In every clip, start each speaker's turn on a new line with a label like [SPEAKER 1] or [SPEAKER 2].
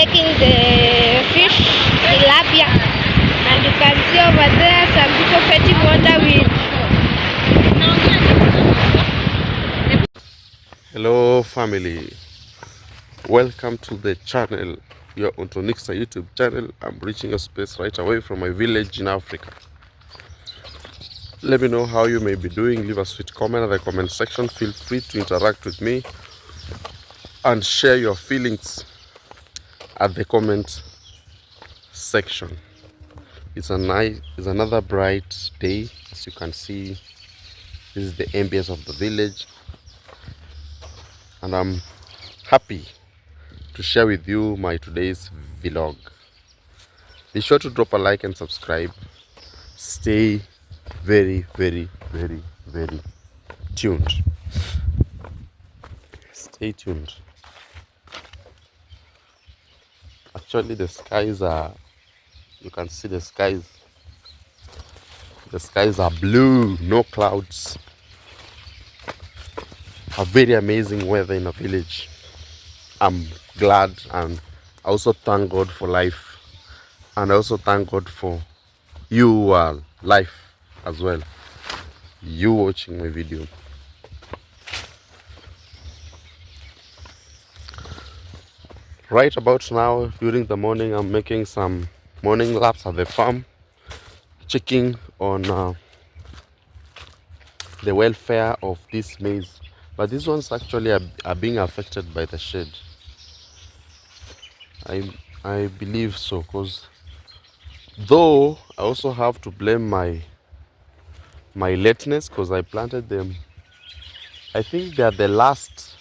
[SPEAKER 1] taking the fish, tilapia, and you can see over there some people fetching water with.
[SPEAKER 2] Hello family, welcome to the channel. You're on Tonixa YouTube channel. I'm reaching a space right away from my village in Africa. Let me know how you may be doing. Leave a sweet comment in the comment section. Feel free to interact with me and share your feelings at the comment section. It's another bright day. As you can see, this is the ambience of the village, and I'm happy to share with you my today's vlog. Be sure to drop a like and subscribe. Stay very tuned. Stay tuned. Actually, the skies are, you can see the skies are blue, no clouds. A very amazing weather in a village. I'm glad, and I also thank God for life, and I also thank God for you life as well, you watching my video. Right about now, during the morning, I'm making some morning laps at the farm, checking on the welfare of this maize. But these ones actually are being affected by the shade. I believe so, because though I also have to blame my lateness, because I planted them. I think they are the last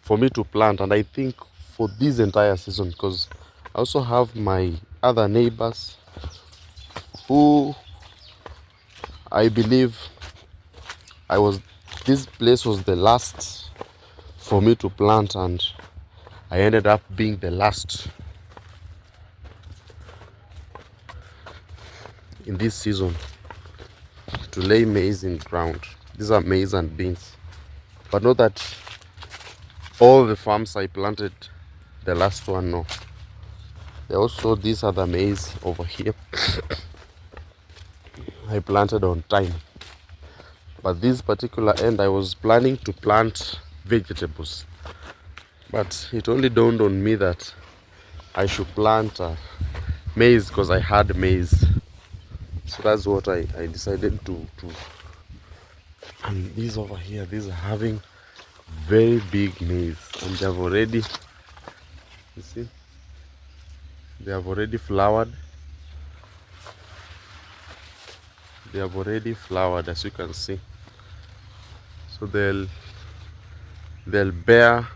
[SPEAKER 2] for me to plant, and I think for this entire season, because I also have my other neighbors who I believe this place was the last for me to plant, and I ended up being the last in this season to lay maize in ground. These are maize and beans, but not that all the farms I planted the last one, no. There also these other maize over here I planted on time, but this particular end I was planning to plant vegetables, but it only dawned on me that I should plant maize, because I had maize. So that's what I decided to. And these over here, these are having very big maize, and they have already, you see, they have already flowered. They have already flowered, as you can see. So they'll bear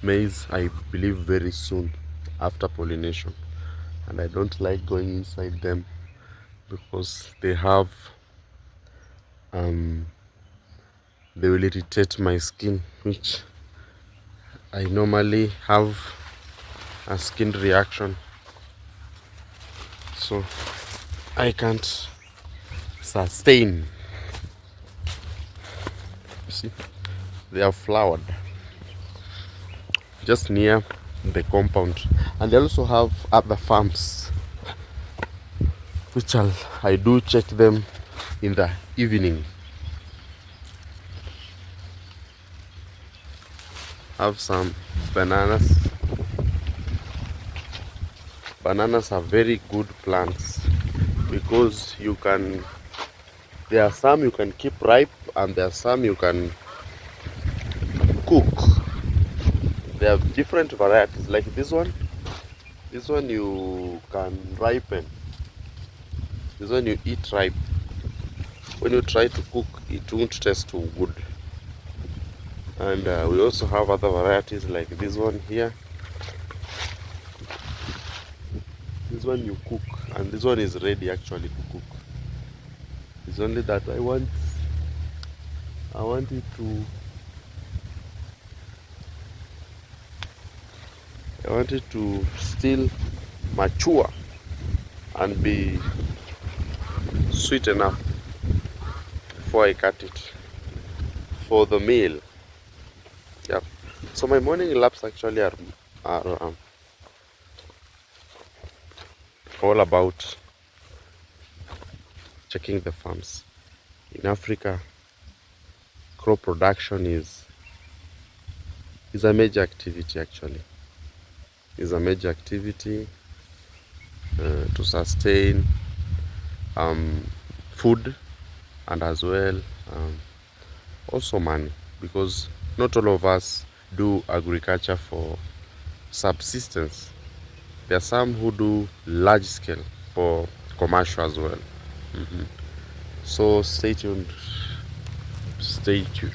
[SPEAKER 2] maize, I believe, very soon after pollination. And I don't like going inside them, because they have they will irritate my skin, which I normally have a skin reaction, so I can't sustain. You see, they have flowered just near the compound, and they also have other farms, which I do check them in the evening. Have some bananas. Bananas are very good plants, because there are some you can keep ripe, and there are some you can cook. There are different varieties, like this one you can ripen. This one you eat ripe. When you try to cook, it won't taste too good. And we also have other varieties, like this one here. This one you cook, and this one is ready actually to cook. It's only that I want it to still mature and be sweet enough before I cut it for the meal. So my morning laps actually are all about checking the farms. In Africa, crop production is a major activity actually. Is a major activity to sustain food and as well also money, because not all of us do agriculture for subsistence. There are some who do large scale for commercial as well. So stay tuned. Stay tuned.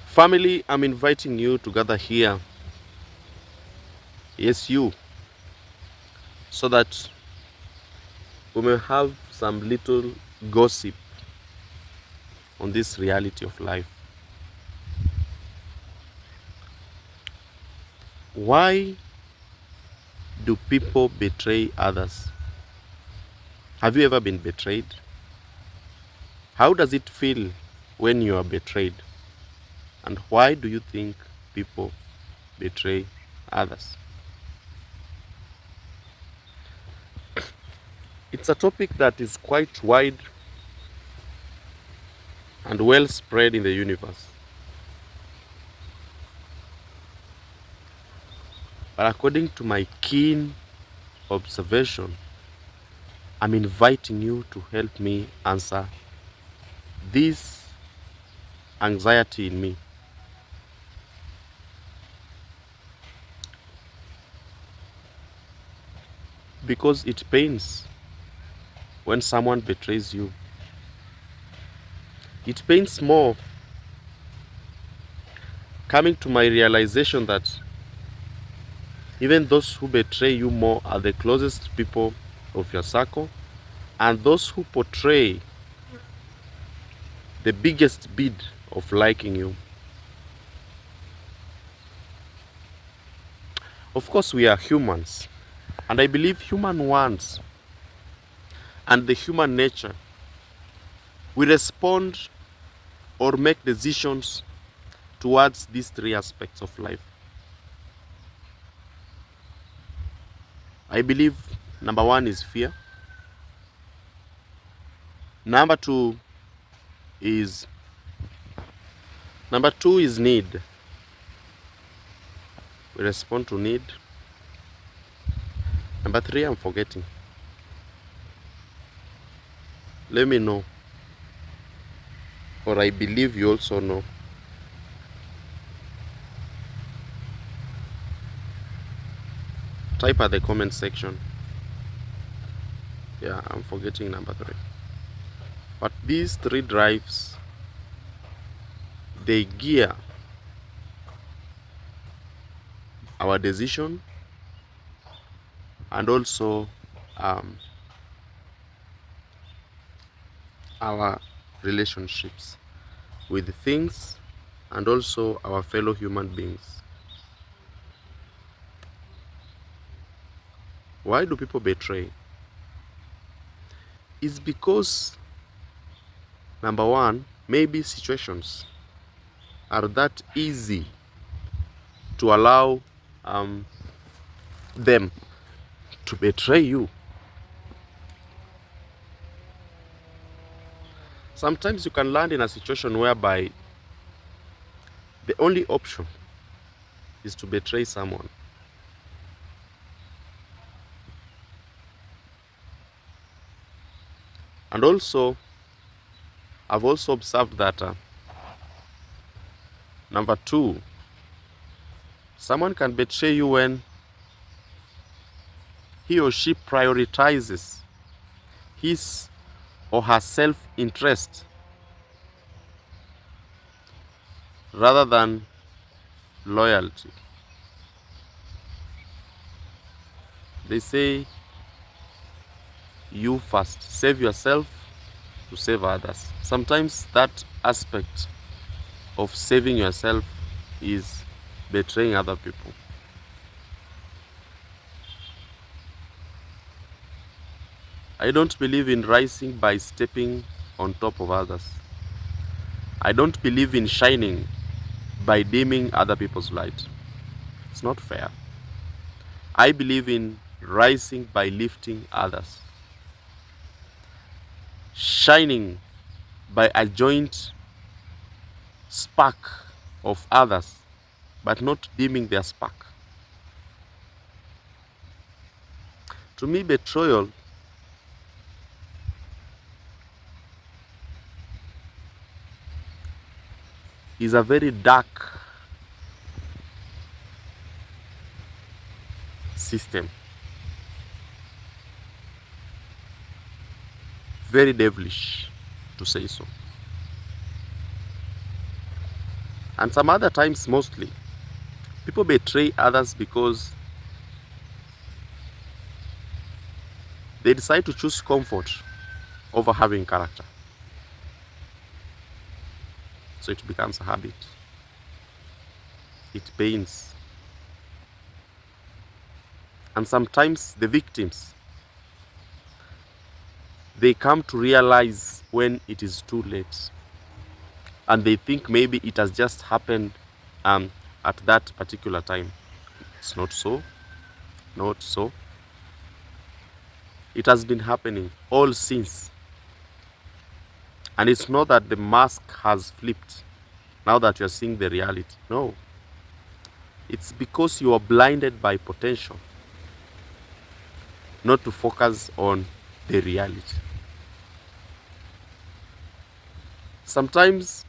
[SPEAKER 2] Family, I'm inviting you to gather here. Yes, you. So that we may have some little gossip on this reality of life. Why do people betray others? Have you ever been betrayed? How does it feel when you are betrayed? And why do you think people betray others? It's a topic that is quite wide and well spread in the universe. But according to my keen observation, I'm inviting you to help me answer this anxiety in me. Because it pains when someone betrays you. It pains more coming to my realization that even those who betray you more are the closest people of your circle, and those who portray the biggest bid of liking you. Of course, we are humans, and I believe human wants and the human nature, we respond or make decisions towards these three aspects of life. I believe number one is fear. Number two is need. We respond to need. Number three, I'm forgetting. Let me know. Or I believe you also know. Type at the comment section. Yeah, I'm forgetting number three. But these three drives, they gear our decision and also our relationships with things and also our fellow human beings. Why do people betray? It's because, number one, maybe situations are that easy to allow them to betray you. Sometimes you can land in a situation whereby the only option is to betray someone. And also, I've also observed that number two, someone can betray you when he or she prioritizes his or her self-interest rather than loyalty. They say, you first, save yourself to save others. Sometimes that aspect of saving yourself is betraying other people. I don't believe in rising by stepping on top of others. I don't believe in shining by dimming other people's light. It's not fair. I believe in rising by lifting others, shining by a joint spark of others, but not dimming their spark. To me, betrayal is a very dark system, very devilish, to say so. And some other times, mostly, people betray others because they decide to choose comfort over having character. So it becomes a habit. It pains. And sometimes the victims, they come to realize when it is too late. And they think maybe it has just happened at that particular time. It's not so. Not so. It has been happening all since. And it's not that the mask has flipped now that you're seeing the reality. No. It's because you are blinded by potential, not to focus on the reality. Sometimes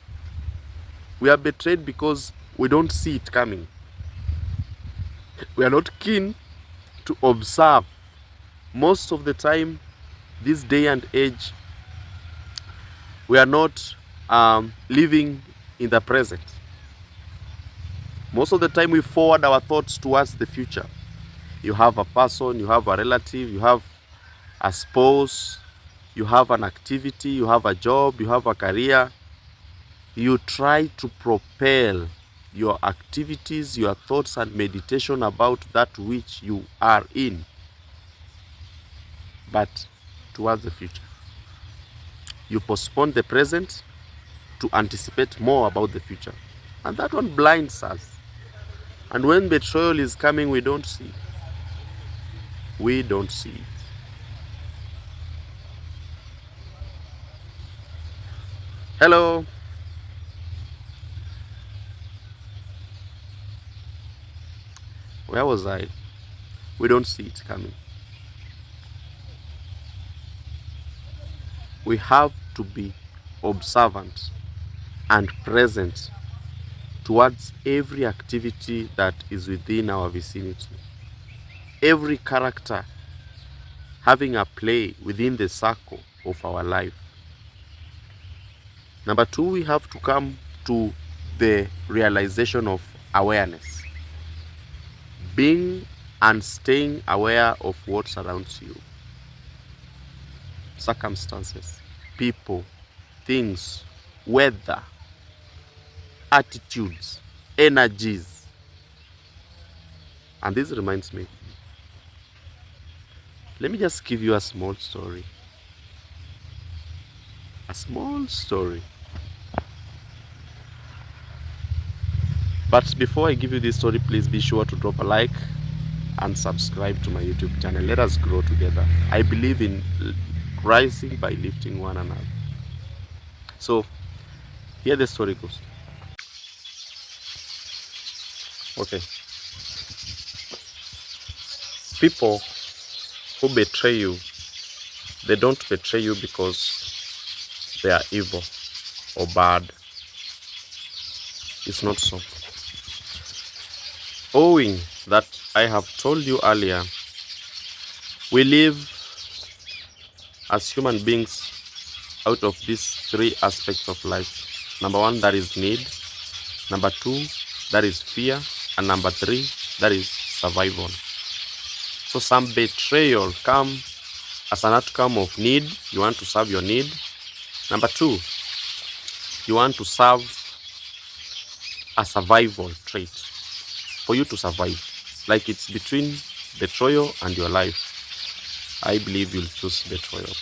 [SPEAKER 2] we are betrayed because we don't see it coming. We are not keen to observe. Most of the time, this day and age, we are not living in the present. Most of the time, we forward our thoughts towards the future. You have a person, you have a relative, you have a spouse, you have an activity, you have a job, you have a career. You try to propel your activities, your thoughts and meditation about that which you are in, but towards the future. You postpone the present to anticipate more about the future. And that one blinds us. And when betrayal is coming, we don't see. We don't see it. Hello. Where was I? We don't see it coming. We have to be observant and present towards every activity that is within our vicinity. Every character having a play within the circle of our life. Number two, we have to come to the realization of awareness. Being and staying aware of what surrounds you. Circumstances, people, things, weather, attitudes, energies. And this reminds me, let me just give you a small story. A small story. But before I give you this story, please be sure to drop a like and subscribe to my YouTube channel. Let us grow together. I believe in rising by lifting one another. So, here the story goes. Okay. People who betray you, they don't betray you because they are evil or bad. It's not so. Owing that I have told you earlier, we live as human beings out of these three aspects of life. Number one, that is need. Number two, that is fear. And number three, that is survival. So some betrayal come as an outcome of need. You want to serve your need. Number two, you want to serve a survival trait for you to survive. Like it's between betrayal and your life. I believe you'll choose betrayal.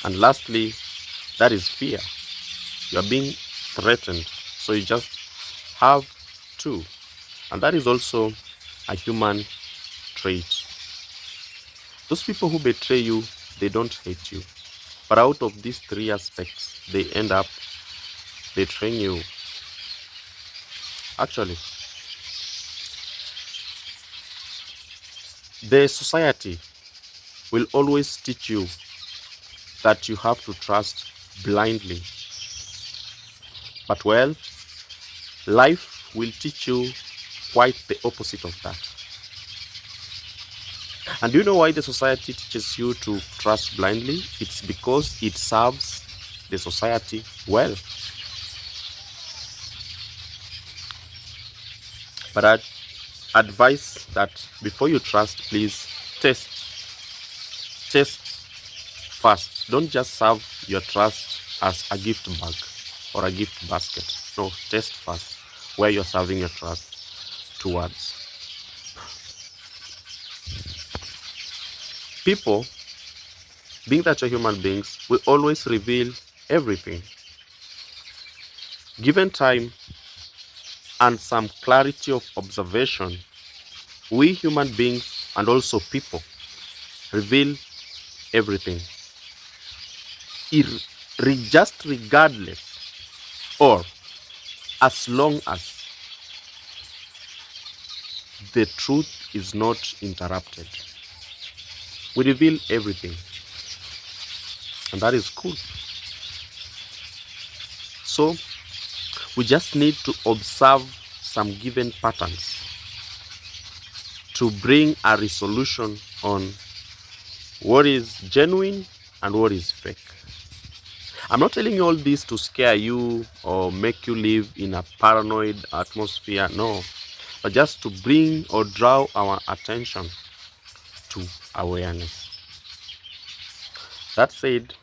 [SPEAKER 2] And lastly, that is fear. You are being threatened, so you just have to. And that is also a human trait. Those people who betray you, they don't hate you. But out of these three aspects, they end up betraying you. Actually, the society will always teach you that you have to trust blindly. But well, life will teach you quite the opposite of that. And do you know why the society teaches you to trust blindly? It's because it serves the society well. But I'd advise that before you trust, please test first. Don't just serve your trust as a gift bag or a gift basket. No, test first where you're serving your trust towards. People, being that you're human beings, will always reveal everything. Given time and some clarity of observation, we human beings and also people reveal everything. Just regardless, or as long as the truth is not interrupted. We reveal everything, and that is cool. So we just need to observe some given patterns to bring a resolution on what is genuine and what is fake. I'm not telling you all this to scare you or make you live in a paranoid atmosphere, no, but just to bring or draw our attention to awareness. That said,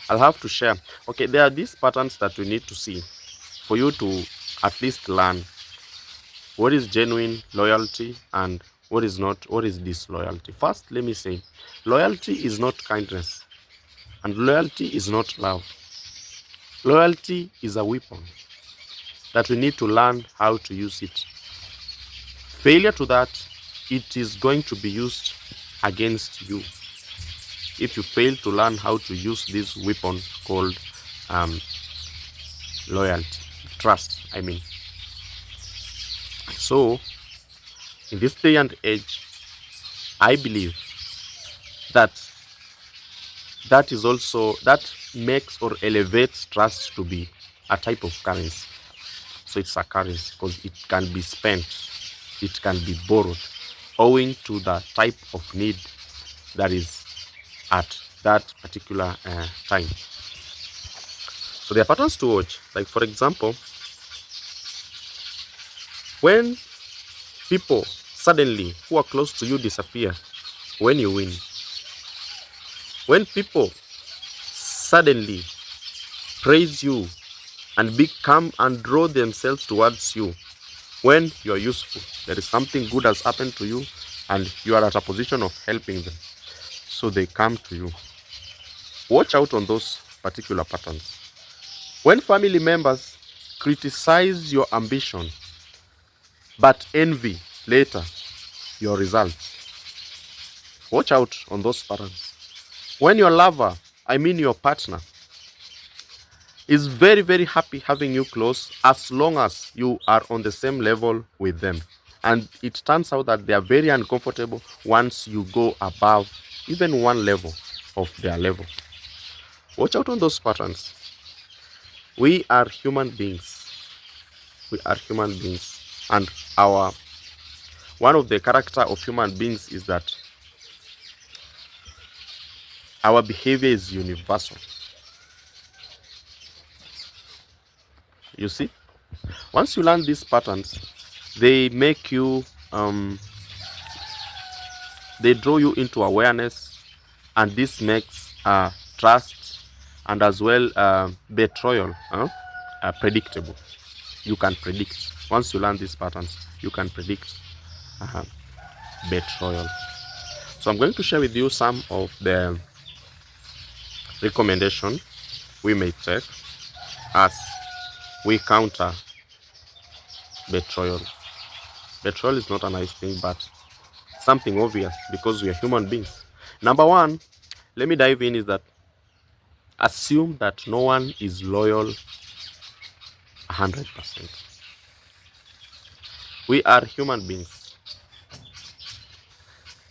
[SPEAKER 2] I'll have to share. Okay, there are these patterns that we need to see for you to at least learn what is genuine loyalty and what is not, what is disloyalty. First, let me say, loyalty is not kindness and loyalty is not love. Loyalty is a weapon that we need to learn how to use it. Failure to that, it is going to be used against you if you fail to learn how to use this weapon called loyalty, trust, I mean. So, in this day and age, I believe that is also, that makes or elevates trust to be a type of currency. So it's a currency because it can be spent, it can be borrowed, owing to the type of need that is at that particular time. So there are patterns to watch. Like for example, when people suddenly who are close to you disappear when you win. When people suddenly praise you and become and draw themselves towards you when you are useful, there is something good has happened to you and you are at a position of helping them, so they come to you. Watch out on those particular patterns. When family members criticize your ambition but envy later your results, watch out on those patterns. When your lover, I mean your partner, is very, very happy having you close as long as you are on the same level with them, and it turns out that they are very uncomfortable once you go above even one level of their level. Watch out on those patterns. We are human beings. We are human beings, and one of the character of human beings is that our behavior is universal. You see, once you learn these patterns, they make you they draw you into awareness, and this makes trust and as well betrayal predictable. You can predict. Once you learn these patterns, you can predict betrayal. So I'm going to share with you some of the recommendation we may take us, we counter betrayal. Betrayal is not a nice thing, but something obvious because we are human beings. Number one, let me dive in, is that assume that no one is loyal 100%. We are human beings,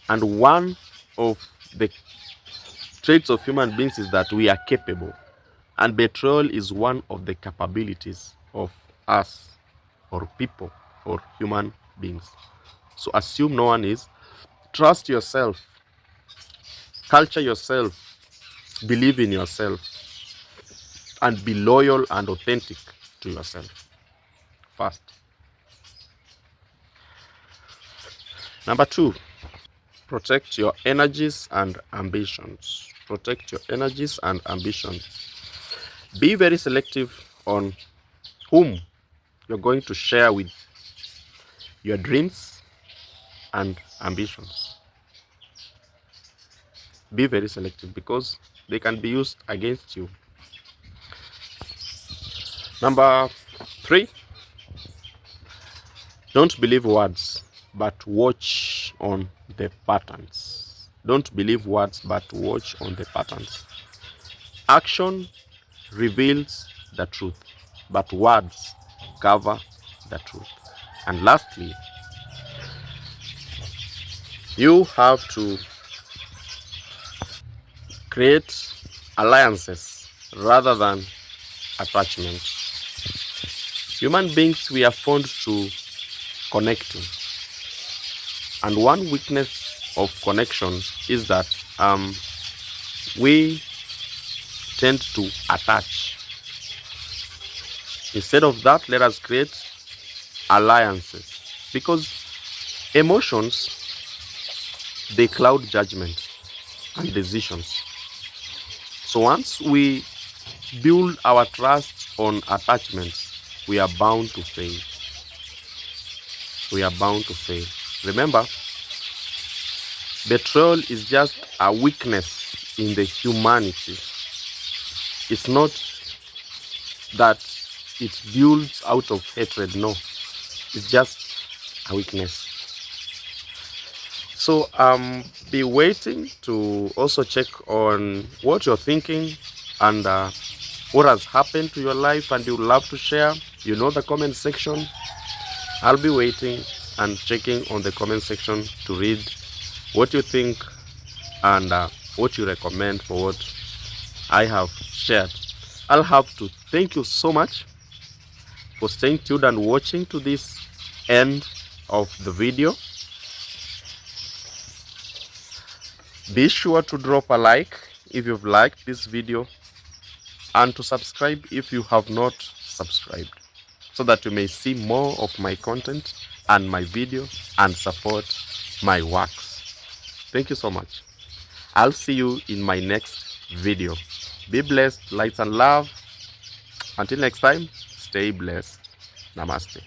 [SPEAKER 2] and one of the traits of human beings is that we are capable, and betrayal is one of the capabilities of us, or people, or human beings. So assume no one is. Trust yourself, culture yourself, believe in yourself, and be loyal and authentic to yourself first. Number two, protect your energies and ambitions. Protect your energies and ambitions. Be very selective on whom you're going to share with your dreams and ambitions. Be very selective because they can be used against you. Number three, don't believe words, but watch on the patterns. Don't believe words, but watch on the patterns. Action reveals the truth, but words cover the truth. And lastly, you have to create alliances rather than attachment. Human beings, we are fond to connecting, and one weakness of connection is that we tend to attach. Instead of that, let us create alliances, because emotions, they cloud judgment and decisions. So once we build our trust on attachments, we are bound to fail. We are bound to fail. Remember, betrayal is just a weakness in the humanity. It's not that it builds out of hatred. No, it's just a weakness. So be waiting to also check on what you're thinking and what has happened to your life, and you love to share. You know, the comment section. I'll be waiting and checking on the comment section to read what you think and what you recommend for what I have shared. I'll have to thank you so much for staying tuned and watching to this end of the video. Be sure to drop a like if you've liked this video, and to subscribe if you have not subscribed, so that you may see more of my content and my video and support my works. Thank you so much. I'll see you in my next video. Be blessed, lights and love. Until next time, stay blessed. Namaste.